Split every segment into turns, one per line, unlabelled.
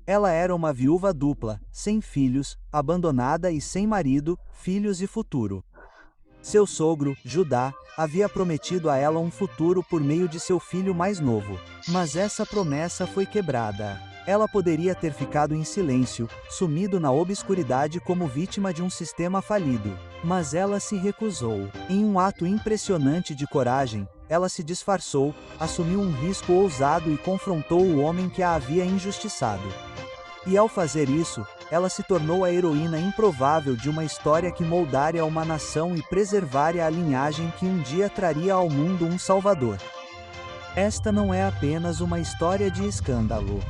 Ela era uma viúva dupla, sem filhos, abandonada e sem marido, filhos e futuro. Seu sogro, Judá, havia prometido a ela um futuro por meio de seu filho mais novo. Mas essa promessa foi quebrada. Ela poderia ter ficado em silêncio, sumido na obscuridade como vítima de um sistema falido. Mas ela se recusou. Em um ato impressionante de coragem, ela se disfarçou, assumiu um risco ousado e confrontou o homem que a havia injustiçado. E ao fazer isso, ela se tornou a heroína improvável de uma história que moldaria uma nação e preservaria a linhagem que um dia traria ao mundo um Salvador. Esta não é apenas uma história de escândalo.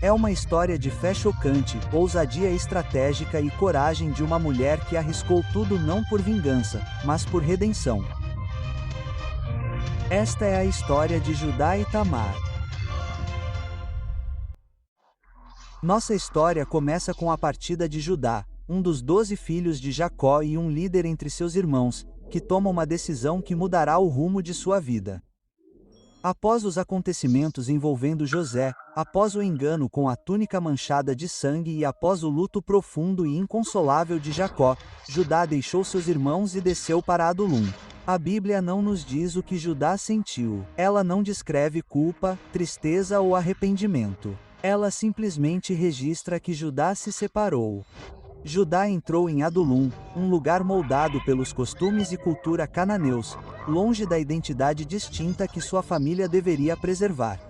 É uma história de fé chocante, ousadia estratégica e coragem de uma mulher que arriscou tudo não por vingança, mas por redenção. Esta é a história de Judá e Tamar. Nossa história começa com a partida de Judá, um dos 12 filhos de Jacó e um líder entre seus irmãos, que toma uma decisão que mudará o rumo de sua vida. Após os acontecimentos envolvendo José, após o engano com a túnica manchada de sangue e após o luto profundo e inconsolável de Jacó, Judá deixou seus irmãos e desceu para Adulum. A Bíblia não nos diz o que Judá sentiu. Ela não descreve culpa, tristeza ou arrependimento. Ela simplesmente registra que Judá se separou. Judá entrou em Adulum, um lugar moldado pelos costumes e cultura cananeus, longe da identidade distinta que sua família deveria preservar.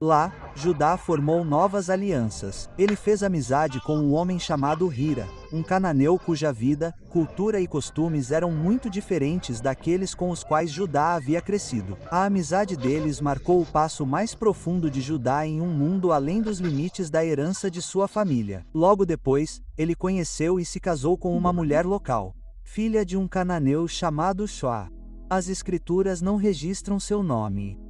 Lá, Judá formou novas alianças. Ele fez amizade com um homem chamado Hira, um cananeu cuja vida, cultura e costumes eram muito diferentes daqueles com os quais Judá havia crescido. A amizade deles marcou o passo mais profundo de Judá em um mundo além dos limites da herança de sua família. Logo depois, ele conheceu e se casou com uma mulher local, filha de um cananeu chamado Shoá. As escrituras não registram seu nome.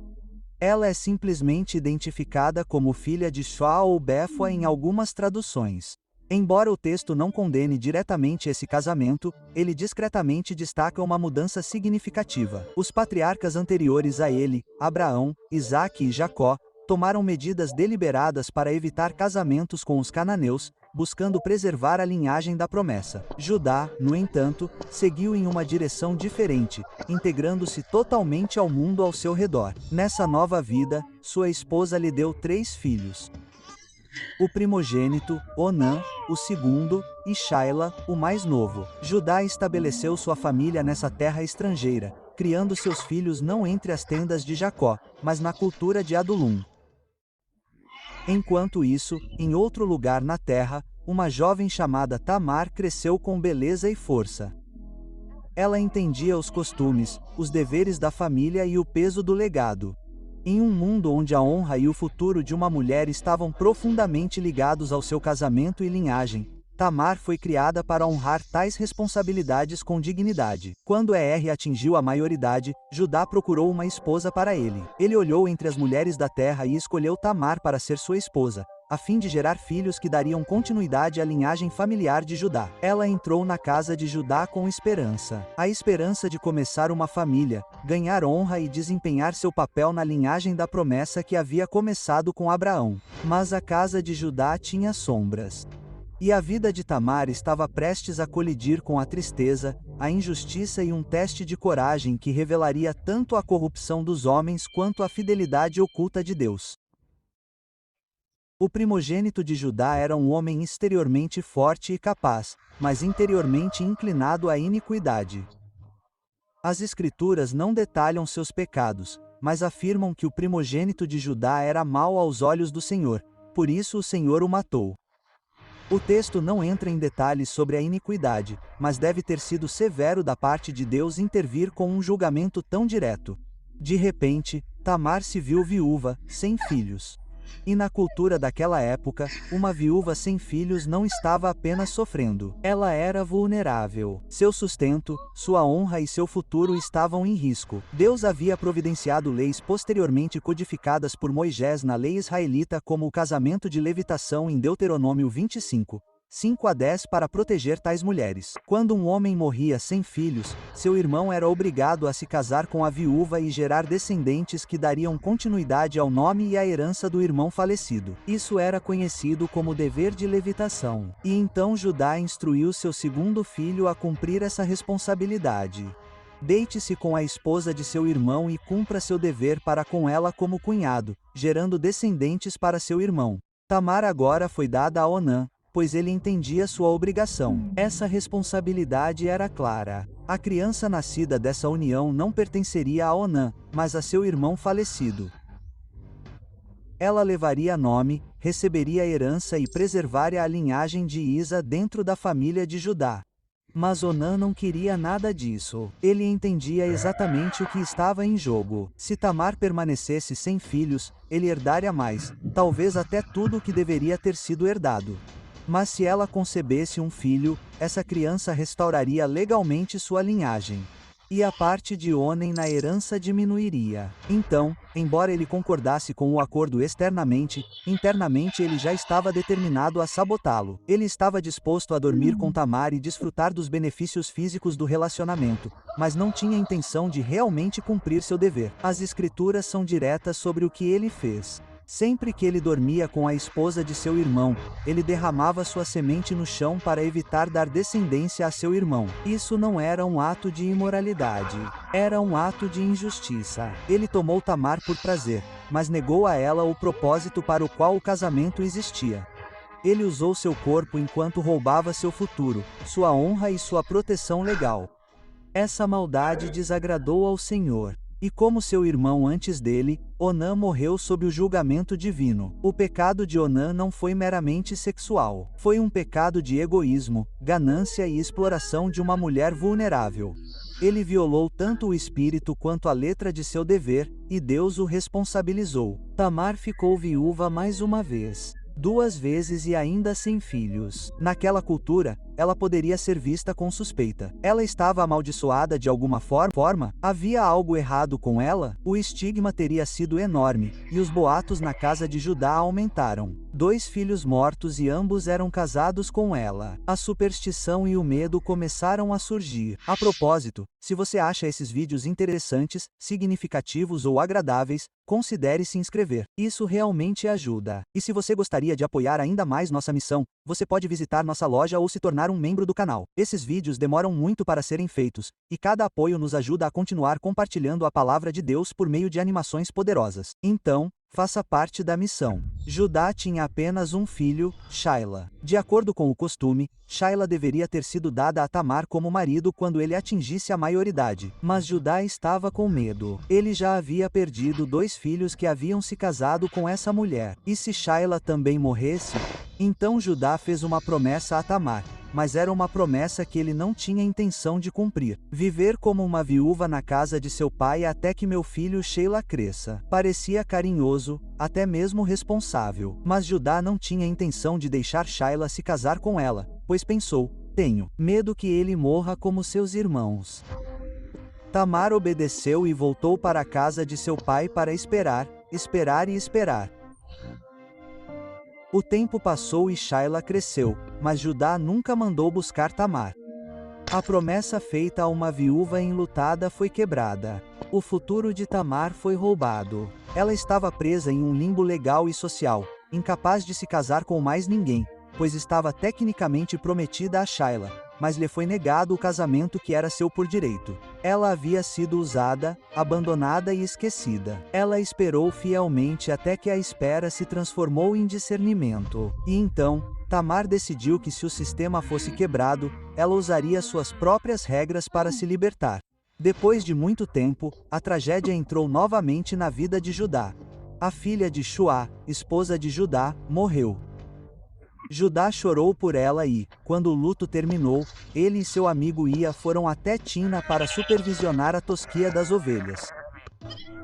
Ela é simplesmente identificada como filha de Shoá ou Béfua em algumas traduções. Embora o texto não condene diretamente esse casamento, ele discretamente destaca uma mudança significativa. Os patriarcas anteriores a ele, Abraão, Isaque e Jacó, tomaram medidas deliberadas para evitar casamentos com os cananeus, buscando preservar a linhagem da promessa. Judá, no entanto, seguiu em uma direção diferente, integrando-se totalmente ao mundo ao seu redor. Nessa nova vida, sua esposa lhe deu 3 filhos. O primogênito, Onã, o segundo, e Shaila, o mais novo. Judá estabeleceu sua família nessa terra estrangeira, criando seus filhos não entre as tendas de Jacó, mas na cultura de Adulum. Enquanto isso, em outro lugar na terra, uma jovem chamada Tamar cresceu com beleza e força. Ela entendia os costumes, os deveres da família e o peso do legado. Em um mundo onde a honra e o futuro de uma mulher estavam profundamente ligados ao seu casamento e linhagem, Tamar foi criada para honrar tais responsabilidades com dignidade. Quando atingiu a maioridade, Judá procurou uma esposa para ele. Ele olhou entre as mulheres da terra e escolheu Tamar para ser sua esposa, a fim de gerar filhos que dariam continuidade à linhagem familiar de Judá. Ela entrou na casa de Judá com esperança. A esperança de começar uma família, ganhar honra e desempenhar seu papel na linhagem da promessa que havia começado com Abraão. Mas a casa de Judá tinha sombras. E a vida de Tamar estava prestes a colidir com a tristeza, a injustiça e um teste de coragem que revelaria tanto a corrupção dos homens quanto a fidelidade oculta de Deus. O primogênito de Judá era um homem exteriormente forte e capaz, mas interiormente inclinado à iniquidade. As Escrituras não detalham seus pecados, mas afirmam que o primogênito de Judá era mau aos olhos do Senhor, por isso o Senhor o matou. O texto não entra em detalhes sobre a iniquidade, mas deve ter sido severo da parte de Deus intervir com um julgamento tão direto. De repente, Tamar se viu viúva, sem filhos. E na cultura daquela época, uma viúva sem filhos não estava apenas sofrendo, ela era vulnerável. Seu sustento, sua honra e seu futuro estavam em risco. Deus havia providenciado leis posteriormente codificadas por Moisés na lei israelita como o casamento de levitação em Deuteronômio 25, 5 a 10 para proteger tais mulheres. Quando um homem morria sem filhos, seu irmão era obrigado a se casar com a viúva e gerar descendentes que dariam continuidade ao nome e à herança do irmão falecido. Isso era conhecido como dever de levitação. E então Judá instruiu seu segundo filho a cumprir essa responsabilidade. Deite-se com a esposa de seu irmão e cumpra seu dever para com ela como cunhado, gerando descendentes para seu irmão. Tamar agora foi dada a Onã, pois ele entendia sua obrigação. Essa responsabilidade era clara. A criança nascida dessa união não pertenceria a Onã, mas a seu irmão falecido. Ela levaria nome, receberia herança e preservaria a linhagem de Isa dentro da família de Judá. Mas Onã não queria nada disso. Ele entendia exatamente o que estava em jogo. Se Tamar permanecesse sem filhos, ele herdaria mais, talvez até tudo o que deveria ter sido herdado. Mas se ela concebesse um filho, essa criança restauraria legalmente sua linhagem. E a parte de Onem na herança diminuiria. Então, embora ele concordasse com o acordo externamente, internamente ele já estava determinado a sabotá-lo. Ele estava disposto a dormir com Tamar e desfrutar dos benefícios físicos do relacionamento, mas não tinha intenção de realmente cumprir seu dever. As escrituras são diretas sobre o que ele fez. Sempre que ele dormia com a esposa de seu irmão, ele derramava sua semente no chão para evitar dar descendência a seu irmão. Isso não era um ato de imoralidade. Era um ato de injustiça. Ele tomou Tamar por prazer, mas negou a ela o propósito para o qual o casamento existia. Ele usou seu corpo enquanto roubava seu futuro, sua honra e sua proteção legal. Essa maldade desagradou ao Senhor. E como seu irmão antes dele, Onã morreu sob o julgamento divino. O pecado de Onã não foi meramente sexual. Foi um pecado de egoísmo, ganância e exploração de uma mulher vulnerável. Ele violou tanto o espírito quanto a letra de seu dever, e Deus o responsabilizou. Tamar ficou viúva mais uma vez. 2 vezes e ainda sem filhos. Naquela cultura, ela poderia ser vista com suspeita. Ela estava amaldiçoada de alguma forma? Havia algo errado com ela? O estigma teria sido enorme, e os boatos na casa de Judá aumentaram. 2 filhos mortos e ambos eram casados com ela. A superstição e o medo começaram a surgir. A propósito, se você acha esses vídeos interessantes, significativos ou agradáveis, considere se inscrever. Isso realmente ajuda. E se você gostaria de apoiar ainda mais nossa missão, você pode visitar nossa loja ou se tornar um membro do canal. Esses vídeos demoram muito para serem feitos, e cada apoio nos ajuda a continuar compartilhando a palavra de Deus por meio de animações poderosas. Então, faça parte da missão. Judá tinha apenas um filho, Shaila. De acordo com o costume, Shaila deveria ter sido dada a Tamar como marido quando ele atingisse a maioridade. Mas Judá estava com medo. Ele já havia perdido 2 filhos que haviam se casado com essa mulher. E se Shaila também morresse? Então Judá fez uma promessa a Tamar. Mas era uma promessa que ele não tinha intenção de cumprir. Viver como uma viúva na casa de seu pai até que meu filho Sheila cresça. Parecia carinhoso, até mesmo responsável. Mas Judá não tinha intenção de deixar Sheila se casar com ela, pois pensou: tenho medo que ele morra como seus irmãos. Tamar obedeceu e voltou para a casa de seu pai para esperar e esperar. O tempo passou e Sheila cresceu, mas Judá nunca mandou buscar Tamar. A promessa feita a uma viúva enlutada foi quebrada. O futuro de Tamar foi roubado. Ela estava presa em um limbo legal e social, incapaz de se casar com mais ninguém, pois estava tecnicamente prometida a Sheila, mas lhe foi negado o casamento que era seu por direito. Ela havia sido usada, abandonada e esquecida. Ela esperou fielmente até que a espera se transformou em discernimento. E então, Tamar decidiu que se o sistema fosse quebrado, ela usaria suas próprias regras para se libertar. Depois de muito tempo, a tragédia entrou novamente na vida de Judá. A filha de Shuá, esposa de Judá, morreu. Judá chorou por ela e, quando o luto terminou, ele e seu amigo Ia foram até Timna para supervisionar a tosquia das ovelhas.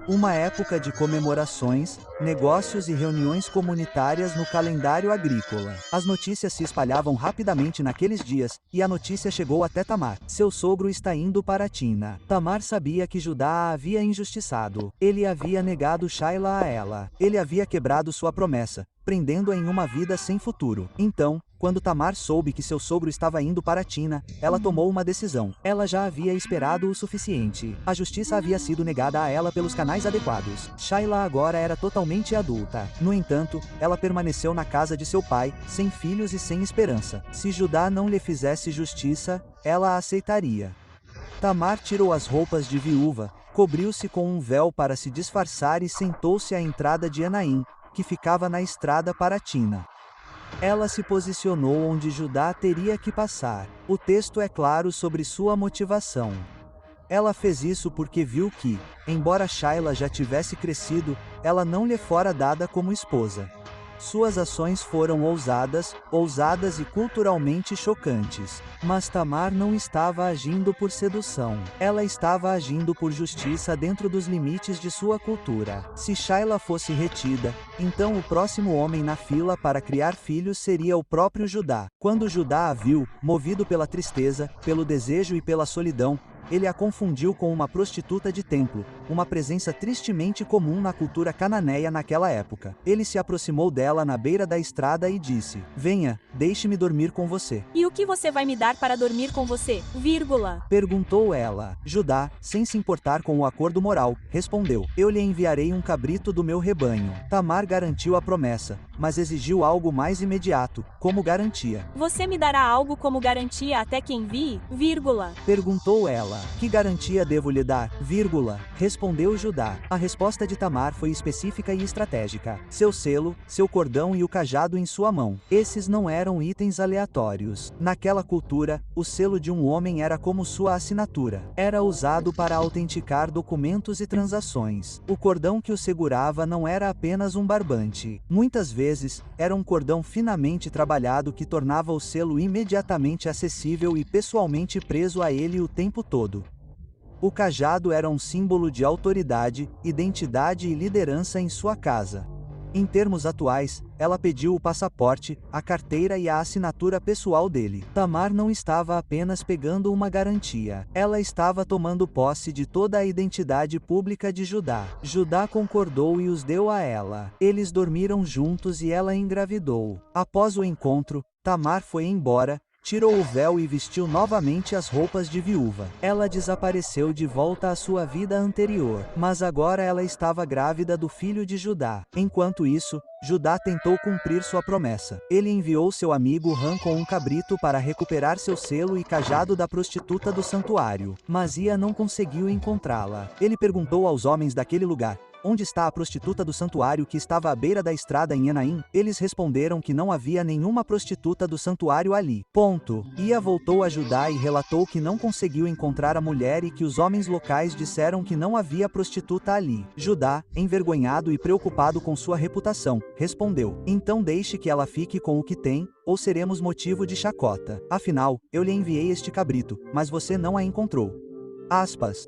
Uma época de comemorações, negócios e reuniões comunitárias no calendário agrícola. As notícias se espalhavam rapidamente naqueles dias, e a notícia chegou até Tamar. Seu sogro está indo para Timna. Tamar sabia que Judá a havia injustiçado. Ele havia negado Sheila a ela. Ele havia quebrado sua promessa, prendendo-a em uma vida sem futuro. Então, Quando Tamar soube que seu sogro estava indo para Tina, ela tomou uma decisão. Ela já havia esperado o suficiente. A justiça havia sido negada a ela pelos canais adequados. Shaila agora era totalmente adulta. No entanto, ela permaneceu na casa de seu pai, sem filhos e sem esperança. Se Judá não lhe fizesse justiça, ela a aceitaria. Tamar tirou as roupas de viúva, cobriu-se com um véu para se disfarçar e sentou-se à entrada de Enaim, que ficava na estrada para Tina. Ela se posicionou onde Judá teria que passar. O texto é claro sobre sua motivação. Ela fez isso porque viu que, embora Shaila já tivesse crescido, ela não lhe fora dada como esposa. Suas ações foram ousadas e culturalmente chocantes. Mas Tamar não estava agindo por sedução. Ela estava agindo por justiça dentro dos limites de sua cultura. Se Shaila fosse retida, então o próximo homem na fila para criar filhos seria o próprio Judá. Quando Judá a viu, movido pela tristeza, pelo desejo e pela solidão, ele a confundiu com uma prostituta de templo, uma presença tristemente comum na cultura cananeia naquela época. Ele se aproximou dela na beira da estrada e disse: "Venha, deixe-me dormir com você."
E o que você vai me dar para dormir com você?
Perguntou ela. Judá, sem se importar com o acordo moral, respondeu: "Eu lhe enviarei um cabrito do meu rebanho." Tamar garantiu a promessa, mas exigiu algo mais imediato, como garantia.
Você me dará algo como garantia até que envie?
Perguntou ela. "Que garantia devo lhe dar? Respondeu Judá. A resposta de Tamar foi específica e estratégica. Seu selo, seu cordão e o cajado em sua mão. Esses não eram itens aleatórios. Naquela cultura, o selo de um homem era como sua assinatura. Era usado para autenticar documentos e transações. O cordão que o segurava não era apenas um barbante. Muitas vezes, era um cordão finamente trabalhado que tornava o selo imediatamente acessível e pessoalmente preso a ele o tempo todo. O cajado era um símbolo de autoridade, identidade e liderança em sua casa. Em termos atuais, ela pediu o passaporte, a carteira e a assinatura pessoal dele. Tamar não estava apenas pegando uma garantia. Ela estava tomando posse de toda a identidade pública de Judá. Judá concordou e os deu a ela. Eles dormiram juntos e ela engravidou. Após o encontro, Tamar foi embora, tirou o véu e vestiu novamente as roupas de viúva. Ela desapareceu de volta à sua vida anterior, mas agora ela estava grávida do filho de Judá. Enquanto isso, Judá tentou cumprir sua promessa. Ele enviou seu amigo Ram com um cabrito para recuperar seu selo e cajado da prostituta do santuário, mas Ia não conseguiu encontrá-la. Ele perguntou aos homens daquele lugar: "Onde está a prostituta do santuário que estava à beira da estrada em Enaim?" Eles responderam que não havia nenhuma prostituta do santuário ali. Ia voltou a Judá e relatou que não conseguiu encontrar a mulher e que os homens locais disseram que não havia prostituta ali. Judá, envergonhado e preocupado com sua reputação, respondeu: "Então deixe que ela fique com o que tem, ou seremos motivo de chacota. Afinal, eu lhe enviei este cabrito, mas você não a encontrou."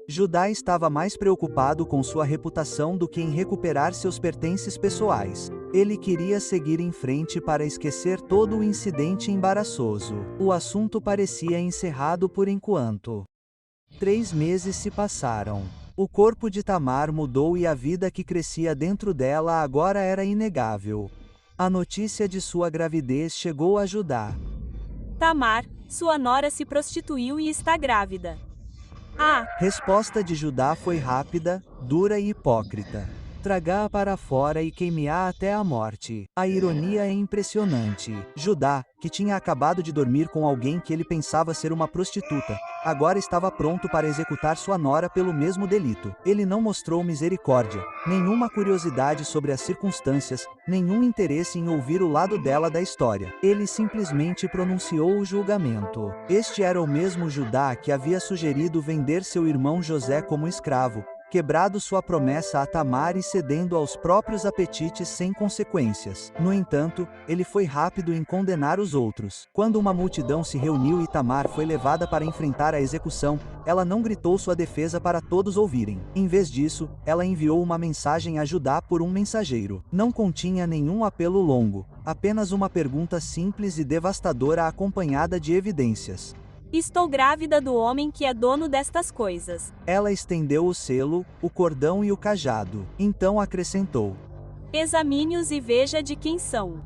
Judá estava mais preocupado com sua reputação do que em recuperar seus pertences pessoais. Ele queria seguir em frente para esquecer todo o incidente embaraçoso. O assunto parecia encerrado por enquanto. 3 meses se passaram. O corpo de Tamar mudou e a vida que crescia dentro dela agora era inegável. A notícia de sua gravidez chegou a Judá.
Tamar, sua nora se prostituiu e está grávida.
A resposta de Judá foi rápida, dura e hipócrita. Traga-a para fora e queime-a até a morte. A ironia é impressionante. Judá, que tinha acabado de dormir com alguém que ele pensava ser uma prostituta, agora estava pronto para executar sua nora pelo mesmo delito. Ele não mostrou misericórdia, nenhuma curiosidade sobre as circunstâncias, nenhum interesse em ouvir o lado dela da história. Ele simplesmente pronunciou o julgamento. Este era o mesmo Judá que havia sugerido vender seu irmão José como escravo, quebrado sua promessa a Tamar e cedendo aos próprios apetites sem consequências. No entanto, ele foi rápido em condenar os outros. Quando uma multidão se reuniu e Tamar foi levada para enfrentar a execução, ela não gritou sua defesa para todos ouvirem. Em vez disso, ela enviou uma mensagem a Judá por um mensageiro. Não continha nenhum apelo longo, apenas uma pergunta simples e devastadora acompanhada de evidências.
Estou grávida do homem que é dono destas coisas.
Ela estendeu o selo, o cordão e o cajado. Então acrescentou:
Examine-os e veja de quem são.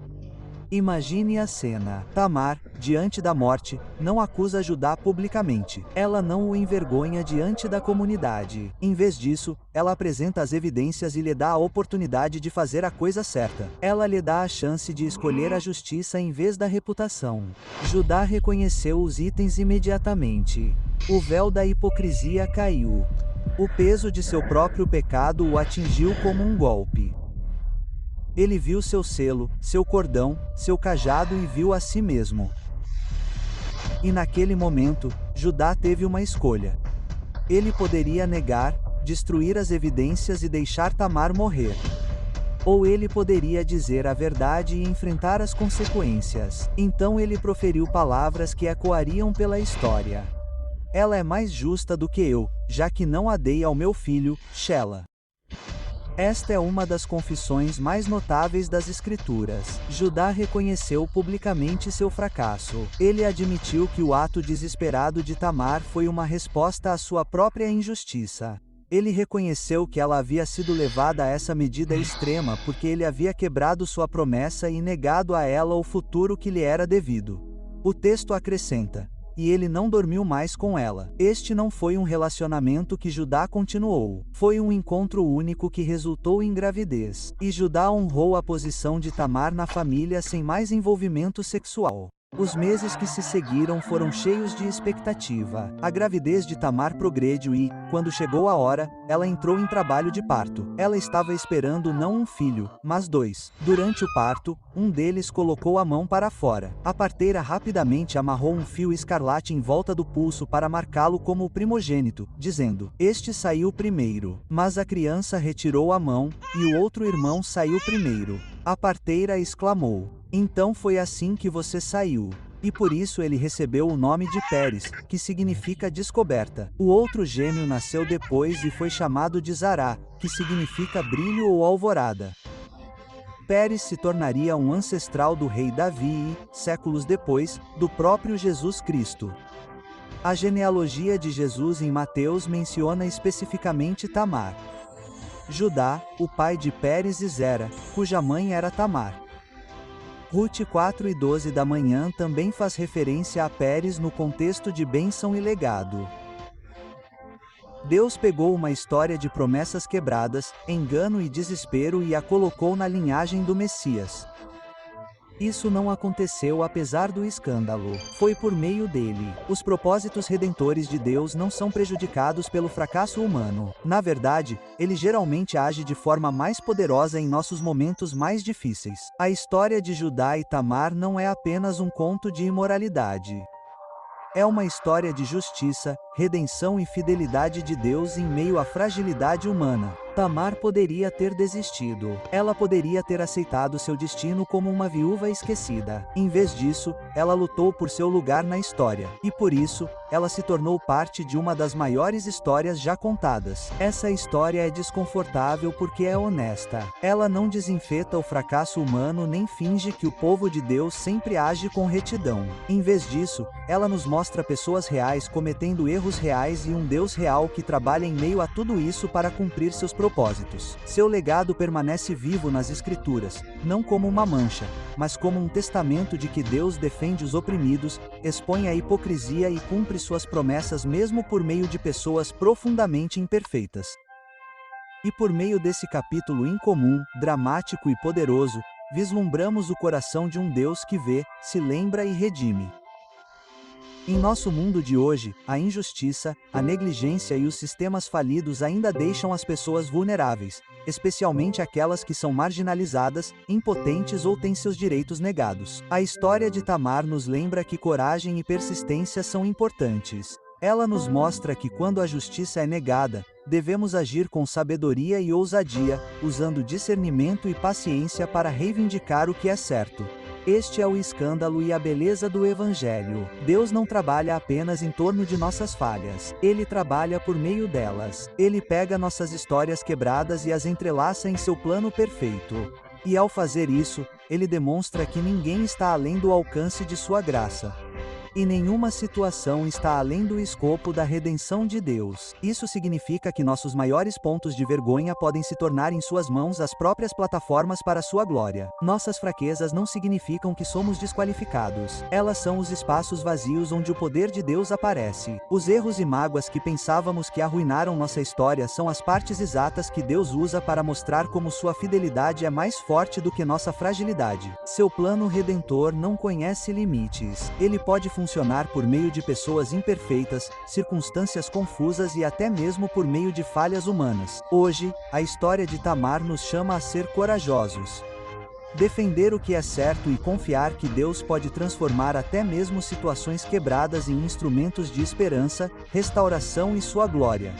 Imagine a cena. Tamar, diante da morte, não acusa Judá publicamente. Ela não o envergonha diante da comunidade. Em vez disso, ela apresenta as evidências e lhe dá a oportunidade de fazer a coisa certa. Ela lhe dá a chance de escolher a justiça em vez da reputação. Judá reconheceu os itens imediatamente. O véu da hipocrisia caiu. O peso de seu próprio pecado o atingiu como um golpe. Ele viu seu selo, seu cordão, seu cajado e viu a si mesmo. E naquele momento, Judá teve uma escolha. Ele poderia negar, destruir as evidências e deixar Tamar morrer. Ou ele poderia dizer a verdade e enfrentar as consequências. Então ele proferiu palavras que ecoariam pela história. Ela é mais justa do que eu, já que não a dei ao meu filho, Shela. Esta é uma das confissões mais notáveis das Escrituras. Judá reconheceu publicamente seu fracasso. Ele admitiu que o ato desesperado de Tamar foi uma resposta à sua própria injustiça. Ele reconheceu que ela havia sido levada a essa medida extrema porque ele havia quebrado sua promessa e negado a ela o futuro que lhe era devido. O texto acrescenta: e ele não dormiu mais com ela. Este não foi um relacionamento que Judá continuou. Foi um encontro único que resultou em gravidez. E Judá honrou a posição de Tamar na família sem mais envolvimento sexual. Os meses que se seguiram foram cheios de expectativa. A gravidez de Tamar progrediu e, quando chegou a hora, ela entrou em trabalho de parto. Ela estava esperando não um filho, mas 2. Durante o parto, um deles colocou a mão para fora. A parteira rapidamente amarrou um fio escarlate em volta do pulso para marcá-lo como o primogênito, dizendo: este saiu primeiro. Mas a criança retirou a mão, e o outro irmão saiu primeiro. A parteira exclamou: então foi assim que você saiu. E por isso ele recebeu o nome de Pérez, que significa descoberta. O outro gêmeo nasceu depois e foi chamado de Zará, que significa brilho ou alvorada. Pérez se tornaria um ancestral do rei Davi e, séculos depois, do próprio Jesus Cristo. A genealogia de Jesus em Mateus menciona especificamente Tamar. Judá, o pai de Pérez e Zera, cuja mãe era Tamar. Rute 4:12 da manhã também faz referência a Pérez no contexto de bênção e legado. Deus pegou uma história de promessas quebradas, engano e desespero e a colocou na linhagem do Messias. Isso não aconteceu apesar do escândalo. Foi por meio dele. Os propósitos redentores de Deus não são prejudicados pelo fracasso humano. Na verdade, ele geralmente age de forma mais poderosa em nossos momentos mais difíceis. A história de Judá e Tamar não é apenas um conto de imoralidade. É uma história de justiça, redenção e fidelidade de Deus em meio à fragilidade humana. Tamar poderia ter desistido. Ela poderia ter aceitado seu destino como uma viúva esquecida. Em vez disso, ela lutou por seu lugar na história. E por isso, ela se tornou parte de uma das maiores histórias já contadas. Essa história é desconfortável porque é honesta. Ela não desinfeta o fracasso humano nem finge que o povo de Deus sempre age com retidão. Em vez disso, ela nos mostra pessoas reais cometendo erros reais e um Deus real que trabalha em meio a tudo isso para cumprir seus propósitos. Seu legado permanece vivo nas Escrituras, não como uma mancha, mas como um testamento de que Deus defende os oprimidos, expõe a hipocrisia e cumpre suas promessas mesmo por meio de pessoas profundamente imperfeitas. E por meio desse capítulo incomum, dramático e poderoso, vislumbramos o coração de um Deus que vê, se lembra e redime. Em nosso mundo de hoje, a injustiça, a negligência e os sistemas falidos ainda deixam as pessoas vulneráveis, especialmente aquelas que são marginalizadas, impotentes ou têm seus direitos negados. A história de Tamar nos lembra que coragem e persistência são importantes. Ela nos mostra que quando a justiça é negada, devemos agir com sabedoria e ousadia, usando discernimento e paciência para reivindicar o que é certo. Este é o escândalo e a beleza do Evangelho. Deus não trabalha apenas em torno de nossas falhas. Ele trabalha por meio delas. Ele pega nossas histórias quebradas e as entrelaça em seu plano perfeito. E ao fazer isso, ele demonstra que ninguém está além do alcance de sua graça. E nenhuma situação está além do escopo da redenção de Deus. Isso significa que nossos maiores pontos de vergonha podem se tornar em suas mãos as próprias plataformas para sua glória. Nossas fraquezas não significam que somos desqualificados. Elas são os espaços vazios onde o poder de Deus aparece. Os erros e mágoas que pensávamos que arruinaram nossa história são as partes exatas que Deus usa para mostrar como sua fidelidade é mais forte do que nossa fragilidade. Seu plano redentor não conhece limites. Ele pode funcionar por meio de pessoas imperfeitas, circunstâncias confusas e até mesmo por meio de falhas humanas. Hoje, a história de Tamar nos chama a ser corajosos. Defender o que é certo e confiar que Deus pode transformar até mesmo situações quebradas em instrumentos de esperança, restauração e sua glória.